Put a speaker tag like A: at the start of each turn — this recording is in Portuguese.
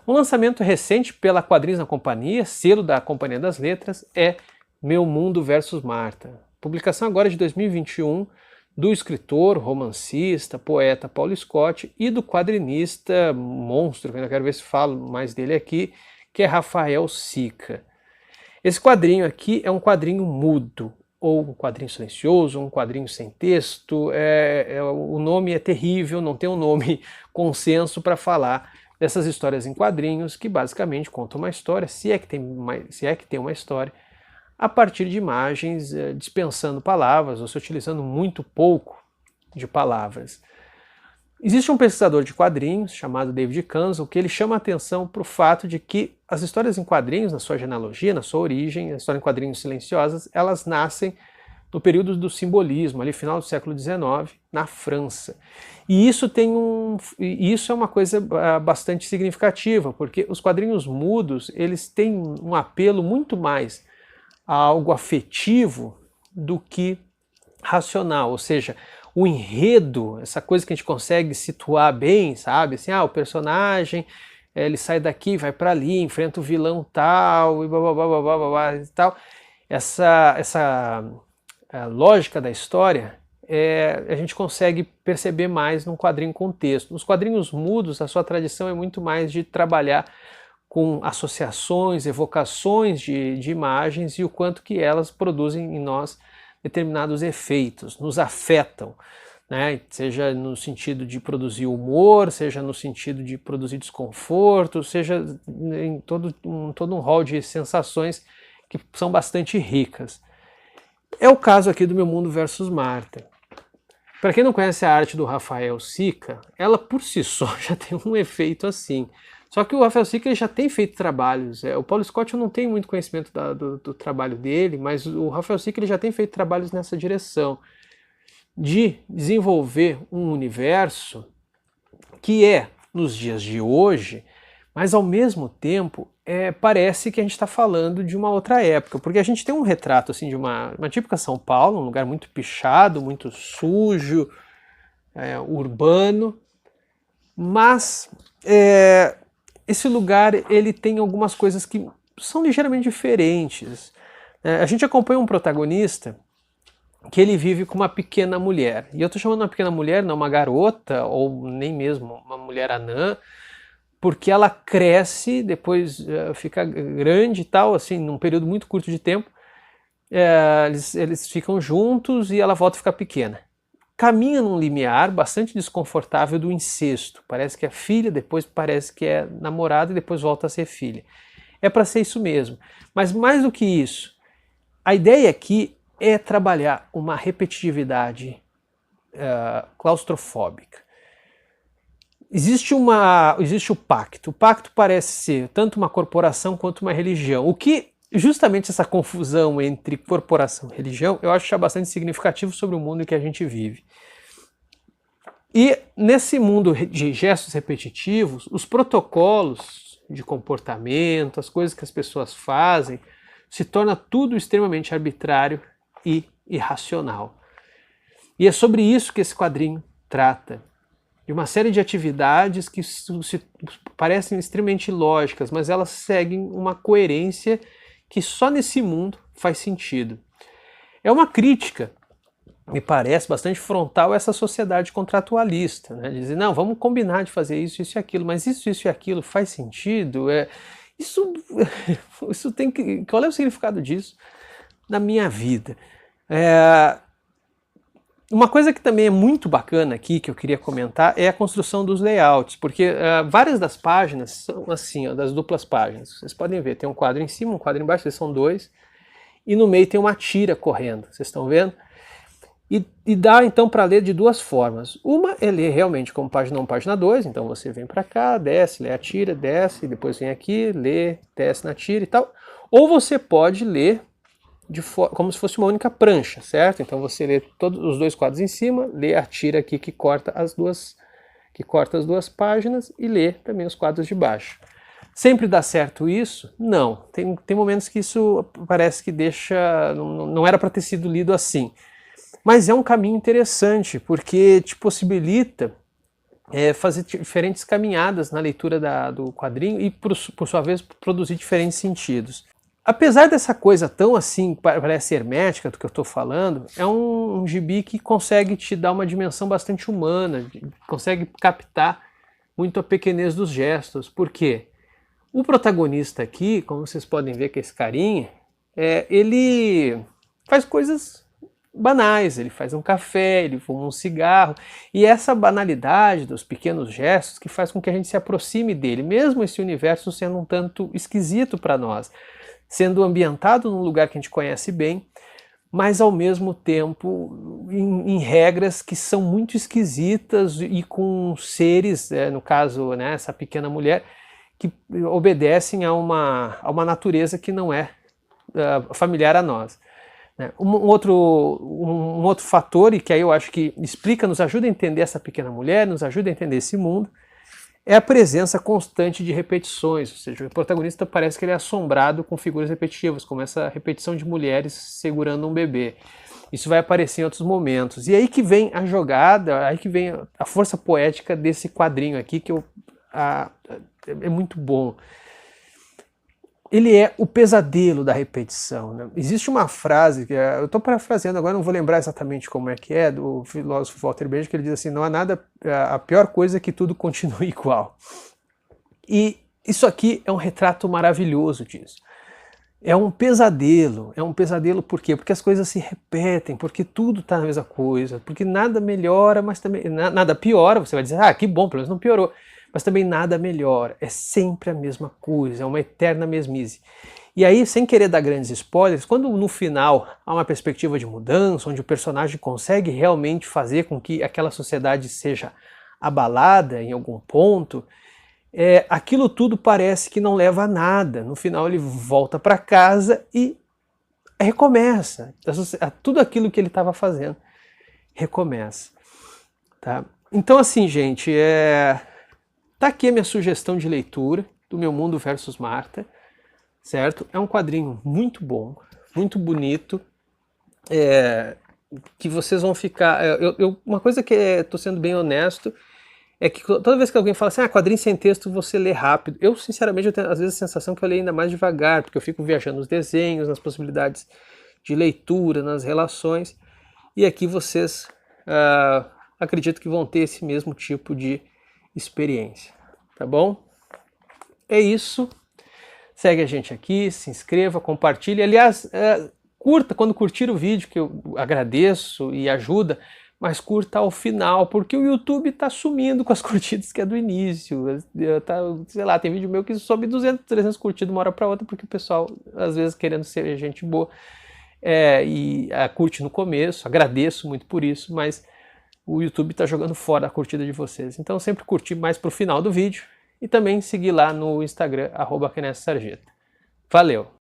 A: Um lançamento recente pela Quadrinhos na Companhia, selo da Companhia das Letras, é Meu Mundo versus Marta. Publicação agora de 2021 do escritor, romancista, poeta Paulo Scott e do quadrinista monstro, que eu ainda quero ver se falo mais dele aqui, que é Rafael Sica. Esse quadrinho aqui é um quadrinho mudo, ou um quadrinho silencioso, um quadrinho sem texto, o nome é terrível, não tem um nome consenso para falar dessas histórias em quadrinhos que basicamente contam uma história, se é que tem uma história, a partir de imagens dispensando palavras ou se utilizando muito pouco de palavras. Existe um pesquisador de quadrinhos chamado David Cancel que ele chama a atenção para o fato de que as histórias em quadrinhos, na sua genealogia, na sua origem, as histórias em quadrinhos silenciosas, elas nascem no período do simbolismo, ali final do século XIX, na França. E isso é uma coisa bastante significativa, porque os quadrinhos mudos, eles têm um apelo muito mais a algo afetivo do que racional, ou seja, o enredo, essa coisa que a gente consegue situar bem, sabe? Assim, o personagem, ele sai daqui, vai para ali, enfrenta o vilão tal, e blá, e tal. Essa lógica da história, a gente consegue perceber mais num quadrinho com texto. Nos quadrinhos mudos, a sua tradição é muito mais de trabalhar com associações, evocações de imagens e o quanto que elas produzem em nós determinados efeitos, nos afetam, né? Seja no sentido de produzir humor, seja no sentido de produzir desconforto, seja em todo um rol de sensações que são bastante ricas. É o caso aqui do Meu Mundo versus Marta. Para quem não conhece a arte do Rafael Sica, ela por si só já tem um efeito assim. Só que o Rafael Sica ele já tem feito trabalhos. O Paulo Scott eu não tenho muito conhecimento do trabalho dele, mas o Rafael Sica ele já tem feito trabalhos nessa direção de desenvolver um universo que nos dias de hoje, mas ao mesmo tempo parece que a gente está falando de uma outra época, porque a gente tem um retrato assim, de uma típica São Paulo, um lugar muito pichado, muito sujo, urbano, mas esse lugar ele tem algumas coisas que são ligeiramente diferentes. A gente acompanha um protagonista que ele vive com uma pequena mulher. E eu estou chamando uma pequena mulher, não uma garota, ou nem mesmo uma mulher anã, porque ela cresce, depois fica grande e tal, assim, num período muito curto de tempo. Eles ficam juntos e ela volta a ficar pequena. Caminha num limiar bastante desconfortável do incesto. Parece que é filha, depois parece que é namorada e depois volta a ser filha. É para ser isso mesmo. Mas mais do que isso, a ideia aqui é trabalhar uma repetitividade claustrofóbica. Existe o pacto. O pacto parece ser tanto uma corporação quanto uma religião. O que justamente essa confusão entre corporação e religião, eu acho bastante significativo sobre o mundo em que a gente vive. E nesse mundo de gestos repetitivos, os protocolos de comportamento, as coisas que as pessoas fazem, se torna tudo extremamente arbitrário e irracional. E é sobre isso que esse quadrinho trata. De uma série de atividades que parecem extremamente lógicas, mas elas seguem uma coerência que só nesse mundo faz sentido. É uma crítica, me parece, bastante frontal a essa sociedade contratualista, né? Dizer, não, vamos combinar de fazer isso e aquilo, mas isso e aquilo faz sentido? Isso tem que... Qual é o significado disso na minha vida? Uma coisa que também é muito bacana aqui, que eu queria comentar, é a construção dos layouts, porque várias das páginas são assim, das duplas páginas. Vocês podem ver, tem um quadro em cima, um quadro embaixo, eles são dois, e no meio tem uma tira correndo, vocês estão vendo? E dá então para ler de duas formas. Uma é ler realmente como página 1, página 2, então você vem para cá, desce, lê a tira, desce, depois vem aqui, lê, desce na tira e tal. Ou você pode ler como se fosse uma única prancha, certo? Então você lê todos os dois quadros em cima, lê a tira aqui que corta as duas páginas e lê também os quadros de baixo. Sempre dá certo isso? Não. Tem momentos que isso parece que não era para ter sido lido assim. Mas é um caminho interessante, porque te possibilita fazer diferentes caminhadas na leitura do quadrinho e, por sua vez, produzir diferentes sentidos. Apesar dessa coisa tão assim, parece hermética do que eu estou falando, é um gibi que consegue te dar uma dimensão bastante humana, consegue captar muito a pequenez dos gestos. Por quê? O protagonista aqui, como vocês podem ver que é esse carinha, ele faz coisas banais, ele faz um café, ele fuma um cigarro, e essa banalidade dos pequenos gestos que faz com que a gente se aproxime dele, mesmo esse universo sendo um tanto esquisito para nós, sendo ambientado num lugar que a gente conhece bem, mas ao mesmo tempo em regras que são muito esquisitas e com seres, no caso, né, essa pequena mulher, que obedecem a uma natureza que não é familiar a nós. Um outro fator, e que aí eu acho que explica, nos ajuda a entender essa pequena mulher, nos ajuda a entender esse mundo, é a presença constante de repetições, ou seja, o protagonista parece que ele é assombrado com figuras repetitivas, como essa repetição de mulheres segurando um bebê. Isso vai aparecer em outros momentos. E aí que vem a jogada, aí que vem a força poética desse quadrinho aqui, que é muito bom. Ele é o pesadelo da repetição, né? Existe uma frase, eu estou parafraseando agora, não vou lembrar exatamente como é que é, do filósofo Walter Benjamin, que ele diz assim, não há nada, a pior coisa é que tudo continue igual. E isso aqui é um retrato maravilhoso disso. É um pesadelo por quê? Porque as coisas se repetem, porque tudo está na mesma coisa, porque nada melhora, mas também nada piora, você vai dizer, que bom, pelo menos não piorou. Mas também nada melhora, é sempre a mesma coisa, é uma eterna mesmice. E aí, sem querer dar grandes spoilers, quando no final há uma perspectiva de mudança, onde o personagem consegue realmente fazer com que aquela sociedade seja abalada em algum ponto, aquilo tudo parece que não leva a nada. No final ele volta para casa e recomeça. Tudo aquilo que ele estava fazendo recomeça. Tá? Então assim, gente, tá aqui a minha sugestão de leitura do Meu Mundo versus Marta, certo? É um quadrinho muito bom, muito bonito, que vocês vão ficar... uma coisa que estou sendo bem honesto é que toda vez que alguém fala assim, quadrinho sem texto você lê rápido, eu sinceramente tenho às vezes a sensação que eu leio ainda mais devagar, porque eu fico viajando nos desenhos, nas possibilidades de leitura, nas relações, e aqui vocês acredito que vão ter esse mesmo tipo de experiência, tá bom? É isso, segue a gente aqui, se inscreva, compartilhe, aliás, curta quando curtir o vídeo, que eu agradeço e ajuda, mas curta ao final, porque o YouTube tá sumindo com as curtidas que é do início, sei lá, tem vídeo meu que sobe 200, 300 curtidas uma hora para outra, porque o pessoal, às vezes, querendo ser gente boa, curte no começo, agradeço muito por isso, mas o YouTube está jogando fora a curtida de vocês. Então sempre curtir mais para o final do vídeo e também seguir lá no Instagram, @KenesSarjeta. Valeu!